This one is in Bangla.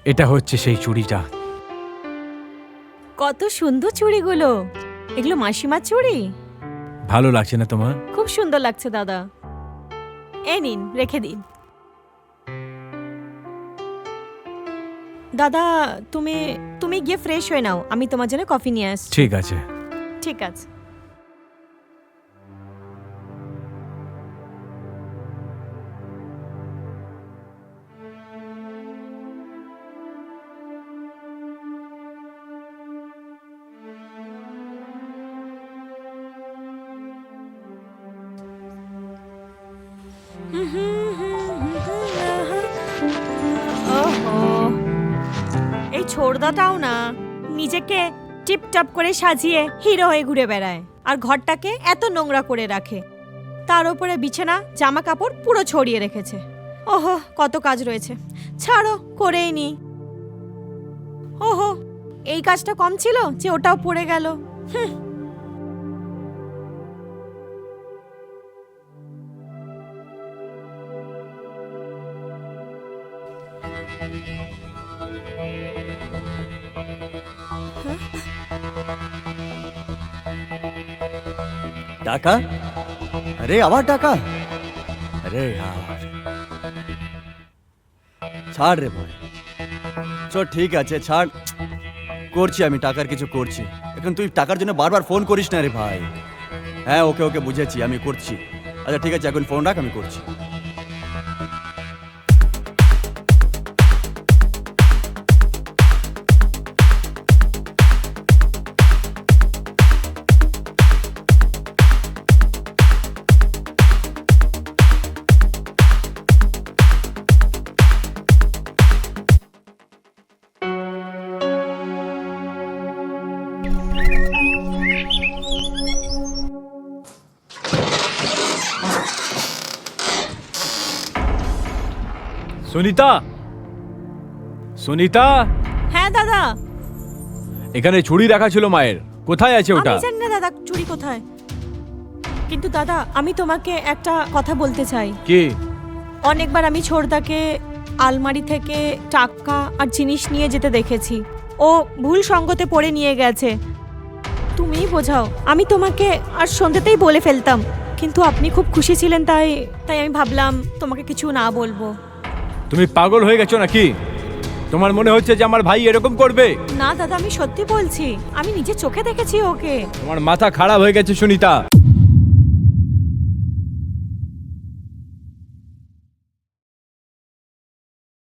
এটা হচ্ছে সেই চুড়িটা। কত সুন্দর চুড়িগুলো, এগুলো মাসিমার চুড়ি। ভালো লাগছে না তোমার? খুব সুন্দর লাগছে দাদা, এই নিন রেখে দিন। দাদা তুমি তুমি গিয়ে ফ্রেশ হয়ে নাও, আমি তোমার জন্য কফি নিয়ে আসছি। ঠিক আছে। ঠিক আছে। এই ছোড়দাটাও না নিজেকে টিপটপ করে সাজিয়ে হিরো হয়ে ঘুরে বেড়ায়, আর ঘরটাকে এত নোংরা করে রাখে। তার উপরে বিছানা জামা কাপড় পুরো ছড়িয়ে রেখেছে। ওহো, কত কাজ রয়েছে, ছাড়ো, করেই নি। ওহো, এই কাজটা কম ছিল যে ওটাও পড়ে গেল। টাকা? আরে আবার টাকা? আরে ছাড় রে ভাই, চল ঠিক আছে ছাড়, করছি আমি, টাকার কিছু করছি। এখন তুই টাকার জন্য বারবার ফোন করিস না রে ভাই। হ্যাঁ ওকে ওকে বুঝেছি, আমি করছি। আচ্ছা ঠিক আছে, এখন ফোন রাখ, আমি করছি। সুনিতা, সুনিতা, হ্যাঁ দাদা। এখানে চুড়ি রাখা ছিল মায়ের, কোথায় আছে ওটা? আমি জানি না দাদা চুড়ি কোথায়, কিন্তু দাদা আমি তোমাকে একটা কথা বলতে চাই। কি? অনেকবার আমি ছোড়দাকে আলমারি থেকে টাকা আর জিনিস নিয়ে যেতে দেখেছি, ও ভুল সঙ্গতে পড়ে নিয়ে গেছে। তুমিই বোঝাও, আমি তোমাকে আর সন্ধ্যেতেই বলে ফেলতাম, কিন্তু আপনি খুব খুশি ছিলেন, তাই তাই আমি ভাবলাম তোমাকে কিছু না বলবো। তুমি পাগল হয়ে গেছো নাকি? তোমার মনে হচ্ছে যে আমার ভাই এরকম করবে? না দাদা, আমি সত্যি বলছি, আমি নিজে চোখে দেখেছি ওকে। তোমার মাথা খারাপ হয়ে গেছে সুনিতা।